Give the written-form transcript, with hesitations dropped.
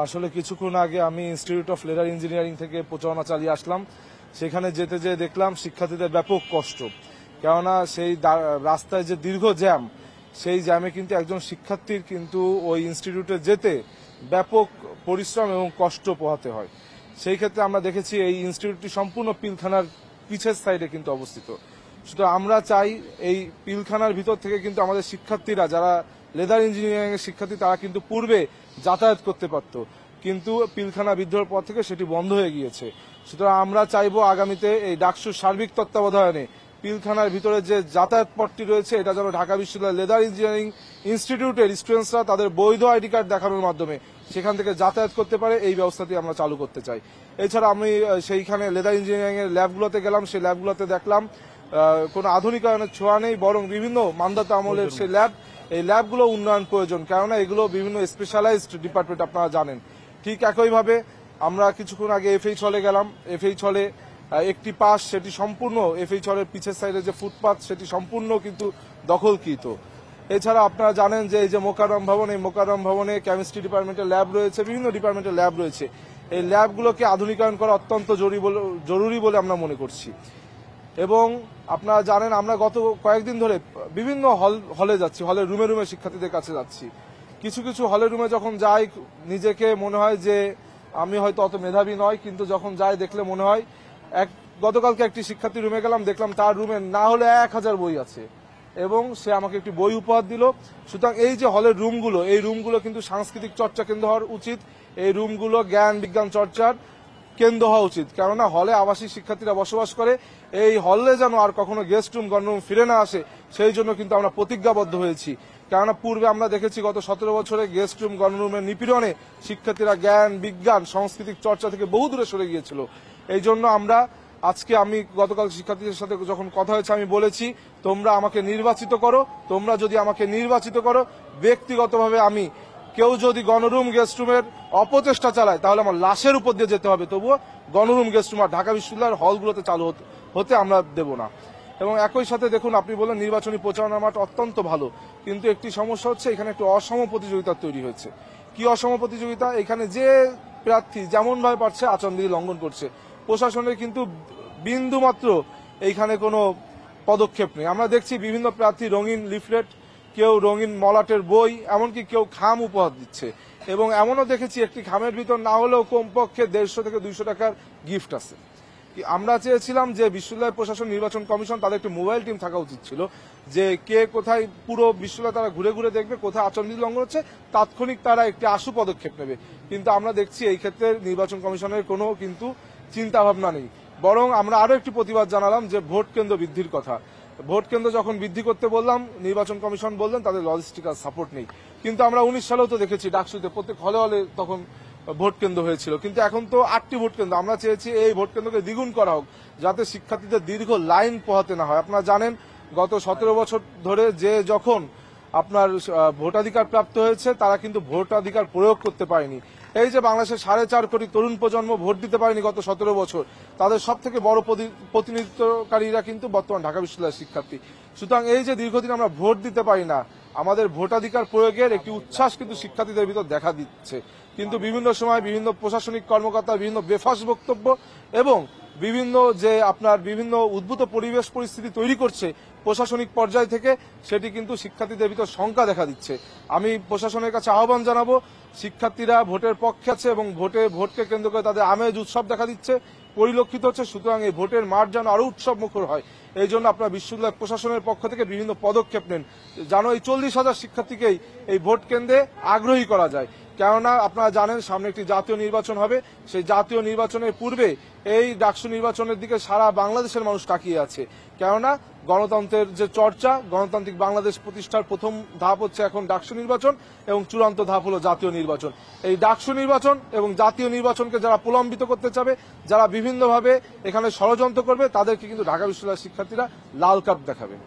আসলে কিছুক্ষণ আগে আমি ইনস্টিটিউট অফ লেদার ইঞ্জিনিয়ারিং থেকে প্রচারণা চালিয়ে আসলাম। সেখানে যেতে যেয়ে দেখলাম শিক্ষার্থীদের ব্যাপক কষ্ট, কেননা সেই রাস্তায় যে দীর্ঘ জ্যাম, সেই জ্যামে কিন্তু একজন শিক্ষার্থীর কিন্তু ওই ইনস্টিটিউটে যেতে ব্যাপক পরিশ্রম এবং কষ্ট পোহাতে হয়। সেই ক্ষেত্রে আমরা দেখেছি এই ইনস্টিটিউটটি সম্পূর্ণ পিলখানার পিছের সাইডে কিন্তু অবস্থিত। সুতরাং আমরা চাই এই পিলখানার ভিতর থেকে কিন্তু আমাদের শিক্ষার্থীরা, যারা লেদার ইঞ্জিনিয়ারিং এর শিক্ষার্থী, তারা কিন্তু পূর্বে যাতায়াত করতে পারত, কিন্তু পিলখানা বিদ্রোহের পর থেকে সেটি বন্ধ হয়ে গিয়েছে। সুতরাং আমরা চাইবো আগামীতে এই ডাকসুর সার্বিক তত্ত্বাবধানে পিলখানার ভিতরে যে যাতায়াত পথটি রয়েছে, এটা যেন ঢাকা বিশ্ববিদ্যালয় লেদার ইঞ্জিনিয়ারিং ইনস্টিটিউটের স্টুডেন্টসরা তাদের বৈধ আইডি কার্ড দেখানোর মাধ্যমে সেখান থেকে যাতায়াত করতে পারে, এই ব্যবস্থাটি আমরা চালু করতে চাই। এছাড়া আমি সেইখানে লেদার ইঞ্জিনিয়ারিং এর ল্যাবগুলোতে গেলাম, সেই ল্যাবগুলোতে দেখলাম কোনো আধুনিকায়নের ছোঁয়া নেই, বরং বিভিন্ন মান্দাতা আমলের সেই ল্যাব, এই ল্যাবগুলো উন্নয়ন প্রয়োজন, কেননা এগুলো বিভিন্ন স্পেশালাইজড ডিপার্টমেন্ট, আপনারা জানেন। ঠিক একইভাবে আমরা কিছুক্ষণ আগে এফএইচ হলে গেলাম। এফএইচ হলে একটি পাশ, সেটি সম্পূর্ণ এফএইচ হলের পিছের সাইডে যে ফুটপাথ, সেটি সম্পূর্ণ কিন্তু দখলকৃত। এছাড়া আপনারা জানেন যে এই যে মোকাররম ভবন, এই মোকাররম ভবনে কেমিস্ট্রি ডিপার্টমেন্টের ল্যাব রয়েছে, বিভিন্ন ডিপার্টমেন্টের ল্যাব রয়েছে। এই ল্যাবগুলোকে আধুনিকায়ন করা অত্যন্ত জরুরি বলে আমরা মনে করছি। এবং আপনারা জানেন আমরা গত কয়েকদিন ধরে বিভিন্ন হলে যাচ্ছি, হলের রুমে রুমে শিক্ষার্থীদের কাছে যাচ্ছি। কিছু কিছু হলের রুমে যখন যাই, নিজেকে মনে হয় যে আমি হয়তো অত মেধাবী নয়, কিন্তু যখন যাই দেখলে মনে হয় গতকালকে একটি শিক্ষার্থী রুমে গেলাম, দেখলাম তার রুমে না হলে 1000 বই আছে এবং সে আমাকে একটি বই উপহার দিল। সুতরাং এই যে হলের রুমগুলো, এই রুমগুলো কিন্তু সাংস্কৃতিক চর্চা কেন্দ্র হওয়ার উচিত, এই রুমগুলো জ্ঞান বিজ্ঞান চর্চার কেন্দ্র হওয়া উচিত, কেননা হলে আবাসিক শিক্ষার্থীরা বসবাস করে। এই হলে যেন আর কখনো গেস্ট রুম গণরুম ফিরে না আসে, সেই জন্য কিন্তু আমরা প্রতিজ্ঞাবদ্ধ হয়েছি। কেননা পূর্বে আমরা দেখেছি গত 17 বছরে গেস্ট রুম গণরুমের নিপীড়নে শিক্ষার্থীরা জ্ঞান বিজ্ঞান সাংস্কৃতিক চর্চা থেকে বহু দূরে সরে গিয়েছিল। এই জন্য আমি গতকাল শিক্ষার্থীদের সাথে যখন কথা হয়েছে, আমি বলেছি তোমরা আমাকে নির্বাচিত করো, তোমরা যদি আমাকে নির্বাচিত করো, ব্যক্তিগতভাবে কেউ যদি গণরুম গেস্ট রুমের অপচেষ্টা চালায়, তাহলে আমার লাশের উপর দিয়ে যেতে হবে, তবুও গণরুম গেস্ট রুম আর ঢাকা বিশ্ববিদ্যালয়ের হলগুলোতে চালু হতে আমরা দেব না। এবং একই সাথে দেখুন, আপনি বলেন নির্বাচনী প্রচারণা মাঠ অত্যন্ত ভালো, কিন্তু একটি সমস্যা হচ্ছে এখানে একটু অসম প্রতিযোগিতা তৈরি হয়েছে। কি অসম প্রতিযোগিতা? এখানে যে প্রার্থী যেমন ভাবে পারছে আচরণবিধি লঙ্ঘন করছে, প্রশাসনের কিন্তু বিন্দু মাত্র এইখানে কোনো পদক্ষেপ নেই। আমরা দেখছি বিভিন্ন প্রার্থী রঙিন লিফলেট, কেউ রঙিন মলাটের বই, এমনকি কেউ খাম উপহার দিচ্ছে। এবং এমনও দেখেছি একটি খামের ভিতর না হলেও কমপক্ষে 150 থেকে 200 টাকার গিফট আছে। আমরা চেয়েছিলাম যে বিশ্ববিদ্যালয় প্রশাসন নির্বাচন কমিশন, তাদের একটি মোবাইল টিম থাকা উচিত ছিল, যে কে কোথায় পুরো বিশ্ববিদ্যালয় তারা ঘুরে ঘুরে দেখবে, কোথায় আচরণবিধি লঙ্ঘন হচ্ছে, তাৎক্ষণিক তারা একটি আশু পদক্ষেপ নেবে। কিন্তু আমরা দেখছি এই ক্ষেত্রে নির্বাচন কমিশনের কোনো কিন্তু চিন্তা ভাবনা নেই। বরং আমরা আরো একটি প্রতিবাদ জানালাম যে ভোট কেন্দ্র বৃদ্ধির কথা। ভোট কেন্দ্র যখন বৃদ্ধি করতে বললাম, নির্বাচন কমিশন বললেন তাদের লজিস্টিক্যাল সাপোর্ট নেই। কিন্তু আমরা 19 সালেও তো দেখেছি ডাকসুতে প্রত্যেক হলে হলে তখন ভোট কেন্দ্র হয়েছিল, কিন্তু এখন তো 8টি ভোট কেন্দ্র। আমরা চেয়েছি এই ভোট কেন্দ্রকে দ্বিগুণ করা হোক, যাতে শিক্ষার্থীদের দীর্ঘ লাইন পোহাতে না হয়। আপনারা জানেন গত 17 বছর ধরে যখন আপনার ভোটাধিকার প্রাপ্ত হয়েছে, তারা কিন্তু ভোটাধিকার প্রয়োগ করতে পারেনি। এই যে বাংলাদেশের 4.5 কোটি তরুণ প্রজন্ম ভোট দিতে পারেনি গত 17 বছর, তাদের সব থেকে বড় প্রতিনিধিত্বকারীরা কিন্তু বর্তমান ঢাকা বিশ্ববিদ্যালয়ের শিক্ষার্থী। সুতরাং এই যে দীর্ঘদিন আমরা ভোট দিতে পারি না, আমাদের ভোটাধিকার প্রয়োগের একটি উচ্ছ্বাস কিন্তু শিক্ষার্থীদের ভিতর দেখা দিচ্ছে। কিন্তু বিভিন্ন সময় বিভিন্ন প্রশাসনিক কর্মকর্তার বিভিন্ন বেফাস বক্তব্য এবং বিভিন্ন উদ্ভূত পরিবেশ পরিস্থিতি তৈরি করছে প্রশাসনিক পর্যায় থেকে, সেটি কিন্তু শিক্ষার্থীদের ভিতর শঙ্কা দেখা দিচ্ছে। আমি প্রশাসনের কাছে আহ্বান জানাবো, শিক্ষার্থীরা ভোটের পক্ষে আছে এবং ভোটকে কেন্দ্র করে তাদের আমেজ উৎসব দেখা দিচ্ছে, পরিলক্ষিত হচ্ছে। সুতরাং এই ভোটের মাঠ যেন আরো উৎসব মুখর হয়, এই জন্য আপনারা বিশ্ববিদ্যালয় প্রশাসনের পক্ষ থেকে বিভিন্ন পদক্ষেপ নেন, যেন এই 40,000 শিক্ষার্থীকেই এই ভোট কেন্দ্রে আগ্রহী করা যায়। কেননা আপনারা জানেন সামনে একটি জাতীয় নির্বাচন হবে, সেই জাতীয় নির্বাচনের পূর্বে এই ডাকসু নির্বাচনের দিকে সারা বাংলাদেশের মানুষ তাকিয়ে আছে। কেননা গণতন্ত্রের যে চর্চা, গণতান্ত্রিক বাংলাদেশ প্রতিষ্ঠার প্রথম ধাপ হচ্ছে এখন ডাকসু নির্বাচন এবং চূড়ান্ত ধাপ হলো জাতীয় নির্বাচন। এই ডাকসু নির্বাচন এবং জাতীয় নির্বাচনকে যারা প্রলম্বিত করতে চাবে, যারা বিভিন্নভাবে এখানে ষড়যন্ত্র করবে, তাদেরকে কিন্তু ঢাকা বিশ্ববিদ্যালয়ের শিক্ষার্থীরা লাল কার্ড দেখাবে।